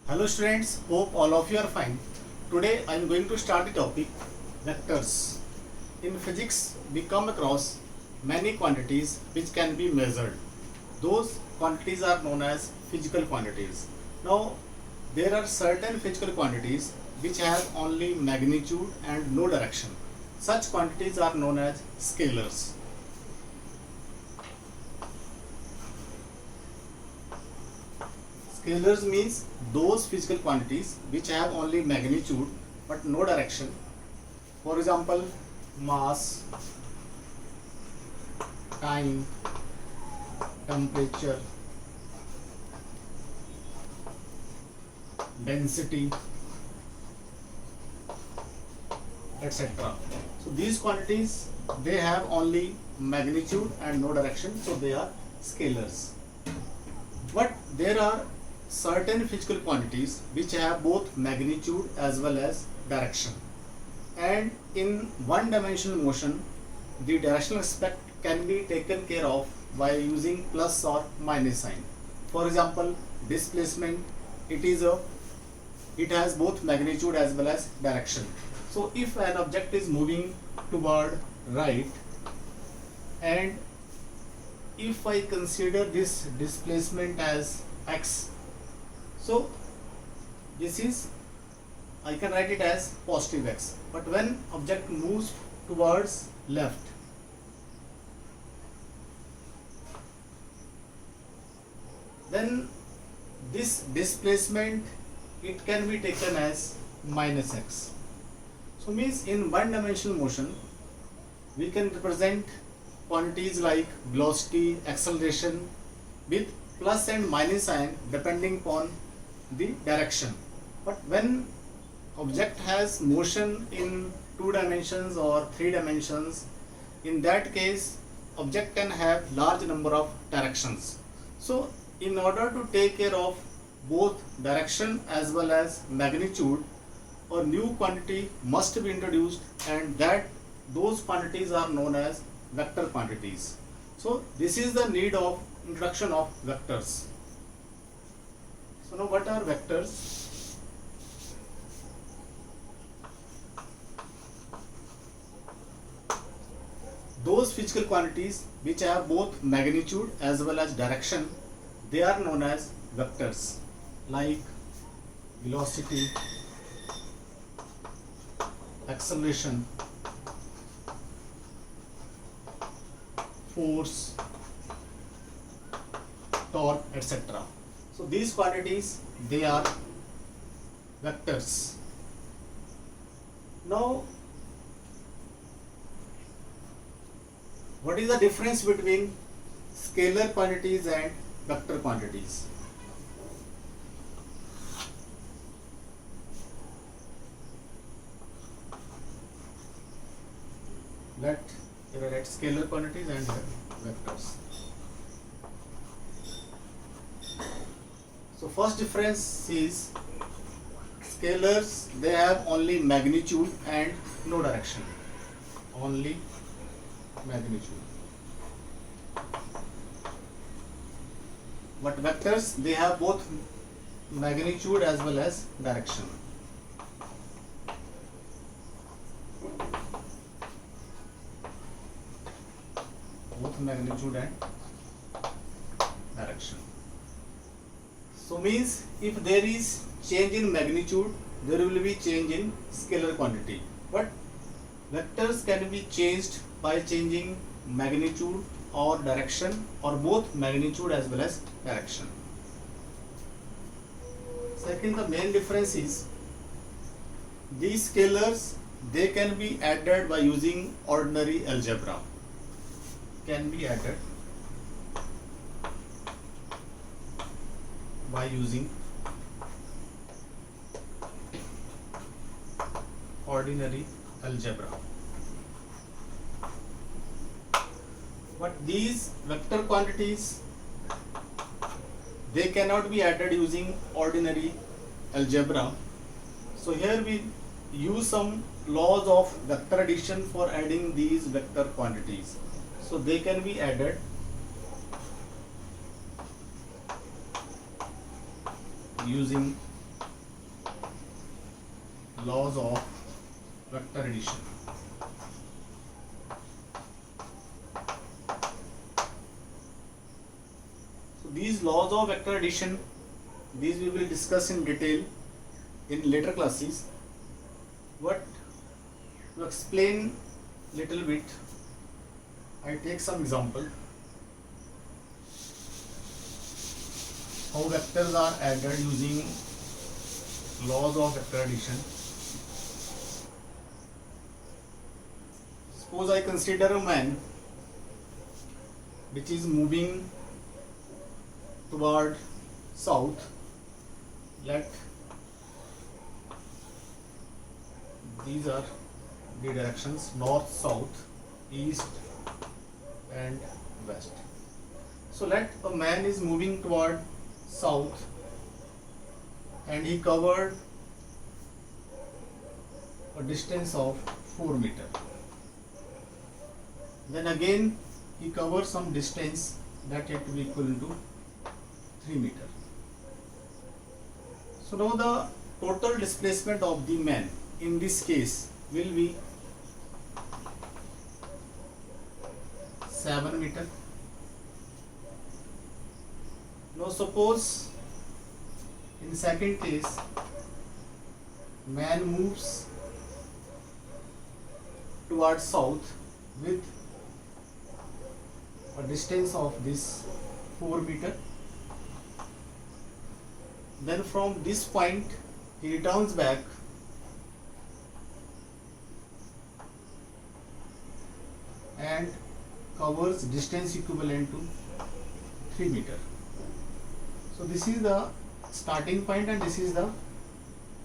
Hello students, hope all of you are fine. Today I am going to start the topic vectors. In physics we come across many quantities which can be measured. Those quantities are known as physical quantities. Now there are certain physical quantities which have only magnitude and no direction. Such quantities are known as scalars. Scalars means those physical quantities which have only magnitude but no direction. For example, mass, time, temperature, density, etc. So these quantities, they have only magnitude and no direction, so they are scalars. But there are certain physical quantities which have both magnitude as well as direction, and in one dimensional motion the directional aspect can be taken care of by using plus or minus sign. For example, displacement, it has both magnitude as well as direction. So if an object is moving toward right, and if I consider this displacement as x, so this is, I can write it as positive x. But when object moves towards left, then this displacement, it can be taken as minus x. So means in one dimensional motion we can represent quantities like velocity, acceleration with plus and minus sign depending upon the direction. But when object has motion in 2 dimensions or 3 dimensions, in that case object can have large number of directions. So in order to take care of both direction as well as magnitude, a new quantity must be introduced, and those quantities are known as vector quantities. So this is the need of introduction of vectors. So now what are vectors? Those physical quantities which have both magnitude as well as direction, they are known as vectors, like velocity, acceleration, force, torque, etc. So these quantities, they are vectors. Now what is the difference between scalar quantities and vector quantities? Let here write scalar quantities and vectors. So first difference is scalars, they have only magnitude and no direction. Only magnitude. But vectors, they have both magnitude as well as direction. Both magnitude and direction. So means if there is change in magnitude, there will be change in scalar quantity. But vectors can be changed by changing magnitude or direction, or both magnitude as well as direction. Second, the main difference is these scalars, they can be added by using ordinary algebra. Can be added by using ordinary algebra. But these vector quantities, they cannot be added using ordinary algebra. So here we use some laws of vector addition for adding these vector quantities. So they can be added using laws of vector addition. So these laws of vector addition, these we will discuss in detail in later classes. But to explain little bit, I take some example how vectors are added using laws of vector addition. Suppose I consider a man which is moving toward south. Let these are the directions: north, south, east and west. So let a man is moving toward south and he covered a distance of 4 meter. Then again he covers some distance that it will be equal to 3 meter. So now the total displacement of the man in this case will be 7 meter. Now suppose in second case man moves towards south with a distance of this 4 meter. Then from this point he returns back and covers distance equivalent to 3 meter. So this is the starting point and this is the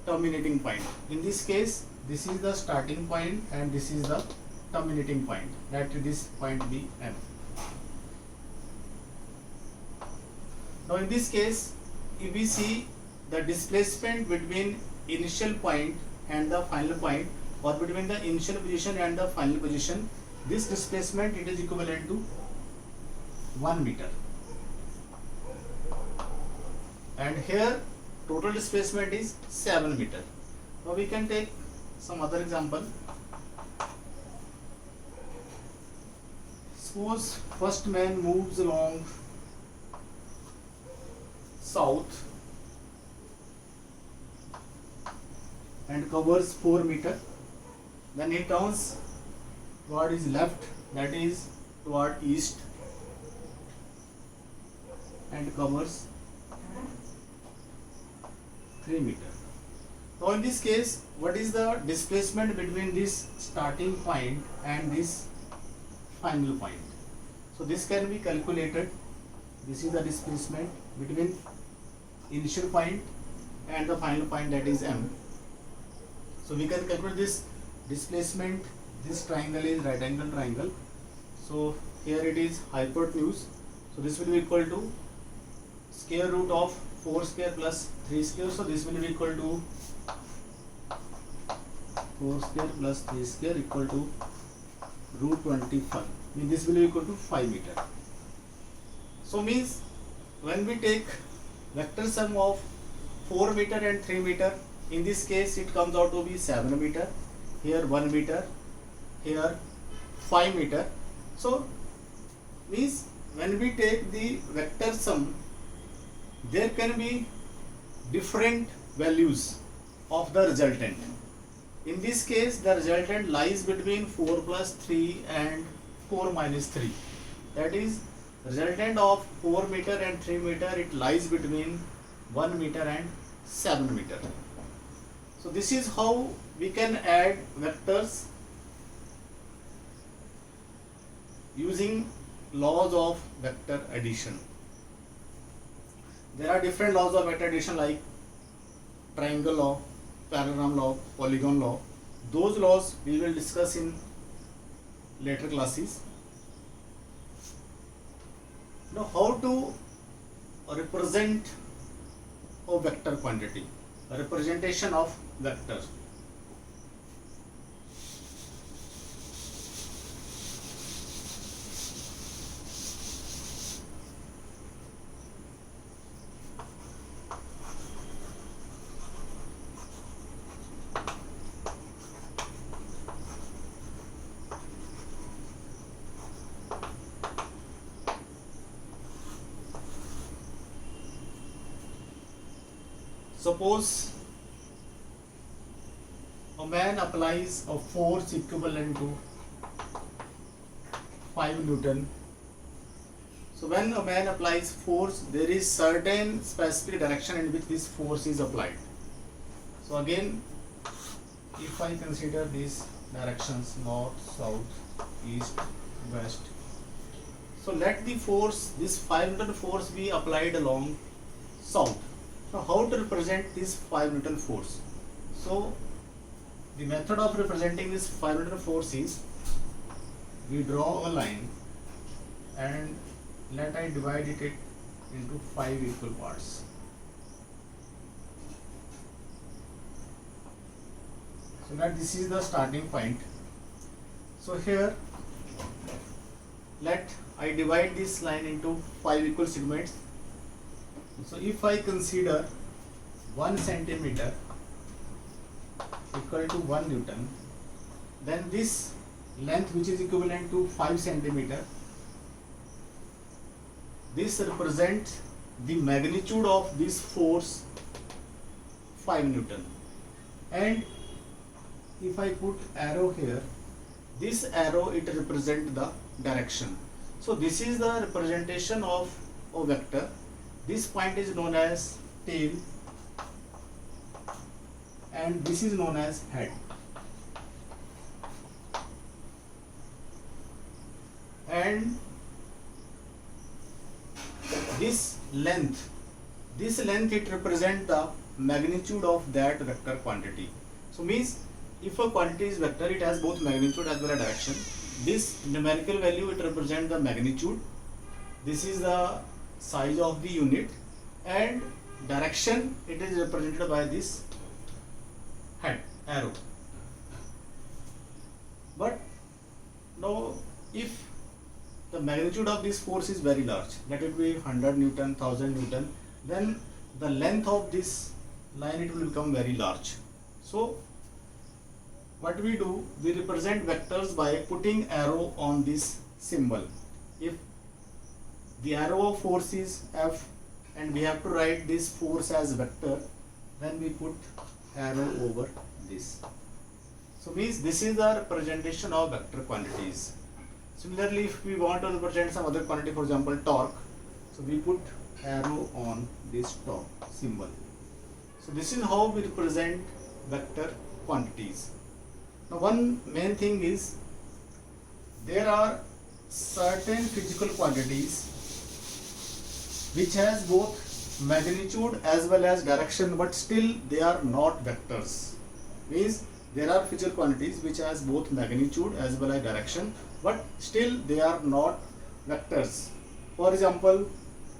terminating point. In this case, this is the starting point and this is the terminating point. Let this point be M. Now in this case, if we see the displacement between initial point and the final point, or between the initial position and the final position, this displacement it is equivalent to 1 meter. And here total displacement is 7 meter. Now we can take some other example. Suppose first man moves along south and covers 4 meter. Then he turns toward his left, that is toward east, and covers 3 meter. Now in this case, what is the displacement between this starting point and this final point? So this can be calculated. This is the displacement between initial point and the final point, that is M. So we can calculate this displacement. This triangle is right angle triangle. So here it is hypotenuse. So this will be equal to square root of 4 square plus 3 square. So this will be equal to 4 square plus 3 square equal to root 25. Means this will be equal to 5 meter. So means when we take vector sum of 4 meter and 3 meter, in this case it comes out to be 7 meter, here 1 meter, here 5 meter. So means when we take the vector sum, there can be different values of the resultant. In this case the resultant lies between 4 plus 3 and 4 minus 3. That is, resultant of 4 meter and 3 meter, it lies between 1 meter and 7 meter. So this is how we can add vectors using laws of vector addition. There are different laws of vector addition like triangle law, parallelogram law, polygon law. Those laws we will discuss in later classes. Now how to represent a vector quantity, a representation of vector. Suppose a man applies a force equivalent to 5 Newton. So when a man applies force, there is certain specific direction in which this force is applied. So again, if I consider these directions north, south, east, west. So let the force, this 5 Newton force be applied along south. Now how to represent this 5 Newton force? So the method of representing this 5 Newton force is, we draw a line and let I divide it into 5 equal parts. So that this is the starting point. So here let I divide this line into 5 equal segments. So if I consider 1 centimeter equal to 1 Newton, then this length, which is equivalent to 5 centimeter, this represents the magnitude of this force 5 Newton. And if I put arrow here, this arrow, it represents the direction. So this is the representation of a vector. This point is known as tail and this is known as head. And this length it represents the magnitude of that vector quantity. So means if a quantity is vector, it has both magnitude as well as direction. This numerical value, it represents the magnitude. This is the size of the unit, and direction, it is represented by this head arrow. But now if the magnitude of this force is very large, let it be 100 Newton, 1000 Newton, then the length of this line, it will become very large. So what we do, we represent vectors by putting arrow on this symbol. If the arrow of force is F and we have to write this force as vector, then we put arrow over this. So means this is the representation of vector quantities. Similarly, if we want to represent some other quantity, for example torque, so we put arrow on this torque symbol. So this is how we represent vector quantities. Now one main thing is, there are certain physical quantities which has both magnitude as well as direction, but still they are not vectors. Means there are physical quantities which has both magnitude as well as direction, but still they are not vectors. For example,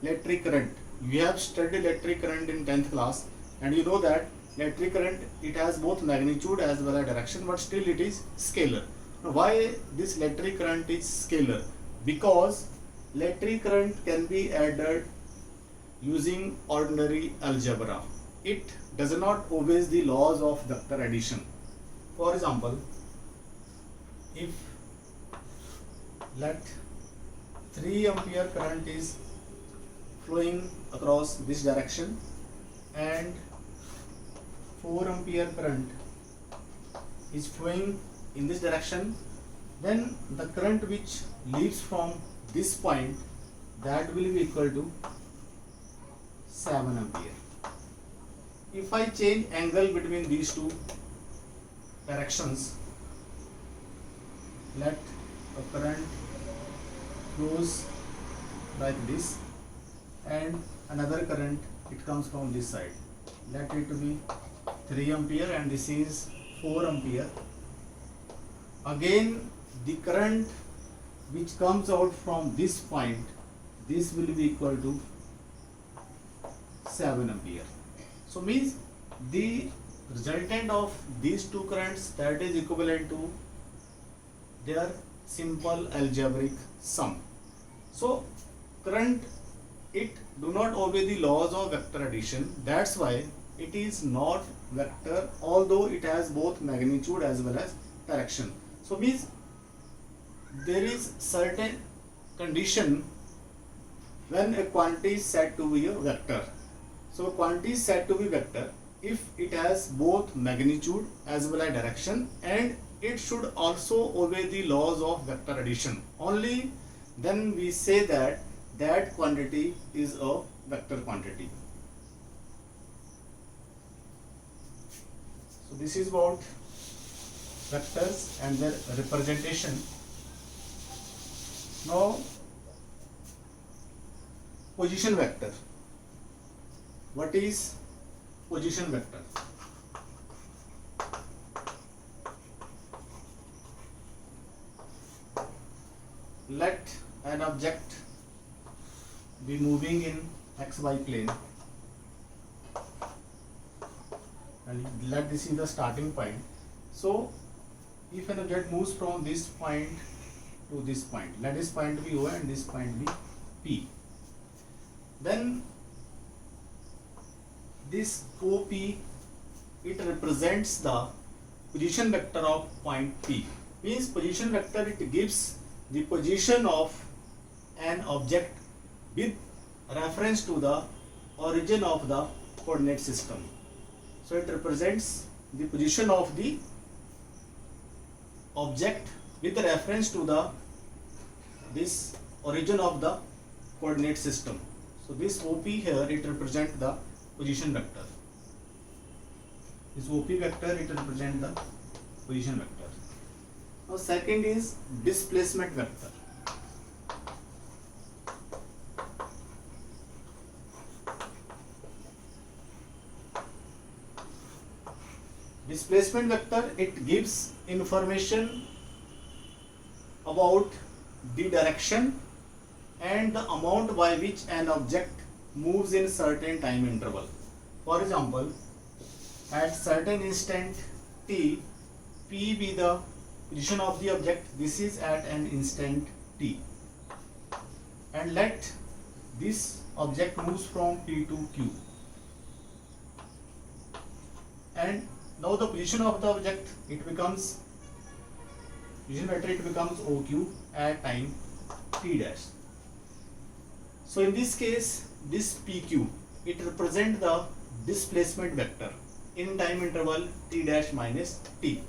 electric current. You have studied electric current in 10th class and you know that electric current, it has both magnitude as well as direction, but still it is scalar. Now why this electric current is scalar? Because electric current can be added using ordinary algebra. It does not obey the laws of vector addition. For example, if let 3 ampere current is flowing across this direction and 4 ampere current is flowing in this direction, then the current which leaves from this point, that will be equal to 7 ampere. If I change angle between these two directions, let a current flows like this and another current, it comes from this side. Let it be 3 ampere and this is 4 ampere. Again the current which comes out from this point, this will be equal to 7 ampere. So means the resultant of these two currents, that is equivalent to their simple algebraic sum. So current, it do not obey the laws of vector addition. That's why it is not vector, although it has both magnitude as well as direction. So means there is certain condition when a quantity is said to be a vector. So quantity is said to be vector if it has both magnitude as well as direction, and it should also obey the laws of vector addition. Only then we say that that quantity is a vector quantity. So this is about vectors and their representation. Now position vector. What is position vector? Let an object be moving in xy plane, and let this is the starting point. So if an object moves from this point to this point, let this point be O and this point be P, then this OP, it represents the position vector of point P. Means position vector, it gives the position of an object with reference to the origin of the coordinate system. So it represents the position of the object with reference to the this origin of the coordinate system. So this OP here, it represents the position vector. This OP vector, it represents the position vector. Now second is displacement vector. Displacement vector, it gives information about the direction and the amount by which an object moves in certain time interval. For example, at certain instant t, P be the position of the object. This is at an instant t, and let this object moves from P to Q, and now the position of the object, it becomes position vector, it becomes OQ at time t dash. So in this case, this PQ, it represents the displacement vector in time interval t dash minus t.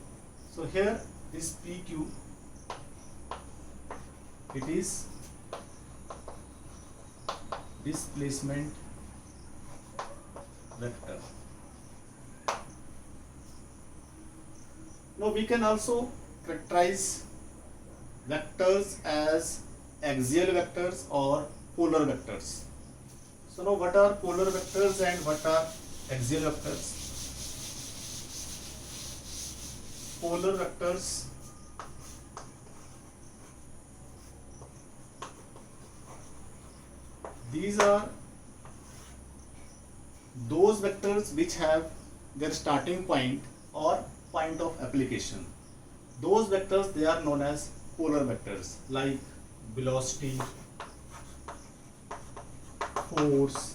So here this PQ, it is displacement vector. Now we can also characterize vectors as axial vectors or polar vectors. So now what are polar vectors and what are axial vectors? Polar vectors, these are those vectors which have their starting point or point of application. Those vectors, they are known as polar vectors, like velocity, force,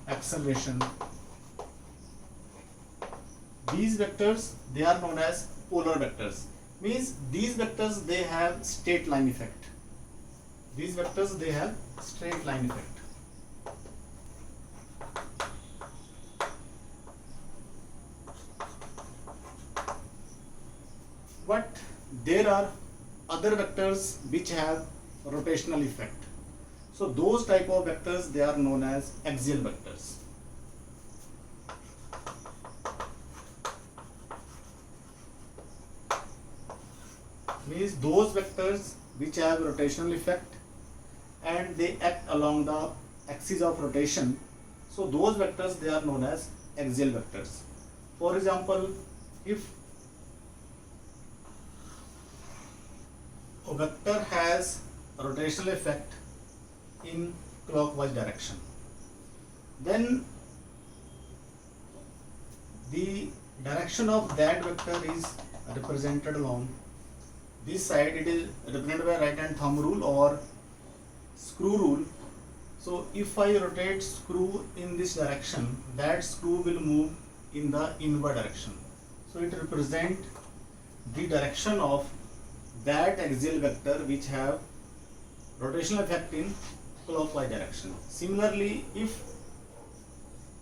acceleration. These vectors, they are known as polar vectors. Means these vectors, they have straight line effect. These vectors, they have straight line effect. But there are other vectors which have rotational effect. So those type of vectors, they are known as axial vectors. Means those vectors which have rotational effect and they act along the axis of rotation. So those vectors, they are known as axial vectors. For example, if a vector has rotational effect in clockwise direction, then the direction of that vector is represented along this side. It is represented by right hand thumb rule or screw rule. So if I rotate screw in this direction, that screw will move in the inward direction. So it represents the direction of that axial vector which have rotational effect in clockwise direction. Similarly, if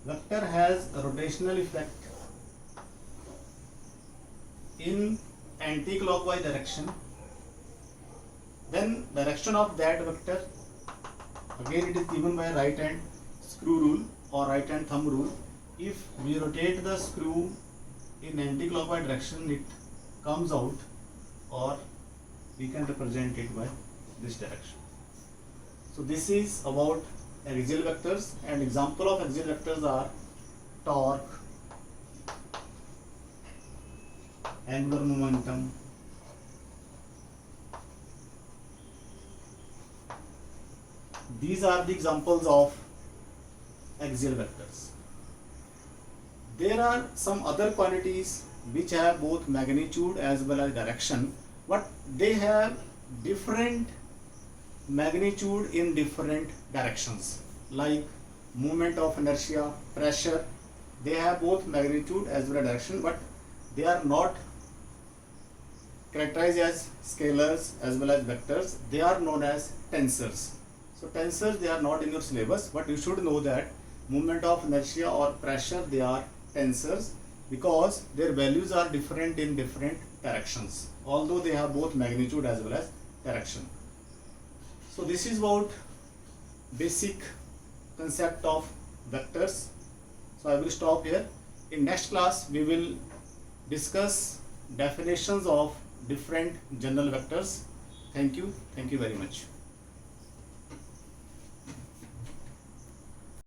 vector has a rotational effect in anti-clockwise direction, then direction of that vector, again it is given by right hand screw rule or right hand thumb rule. If we rotate the screw in anti-clockwise direction, it comes out, or we can represent it by this direction. So this is about axial vectors, and example of axial vectors are torque, angular momentum, these are the examples of axial vectors. There are some other quantities which have both magnitude as well as direction, but they have different magnitude in different directions, like moment of inertia, pressure. They have both magnitude as well as direction, but they are not characterized as scalars as well as vectors. They are known as tensors. So tensors, they are not in your syllabus, but you should know that moment of inertia or pressure, they are tensors because their values are different in different directions, although they have both magnitude as well as direction. So this is about basic concept of vectors. So I will stop here. In next class we will discuss definitions of different general vectors. Thank you very much.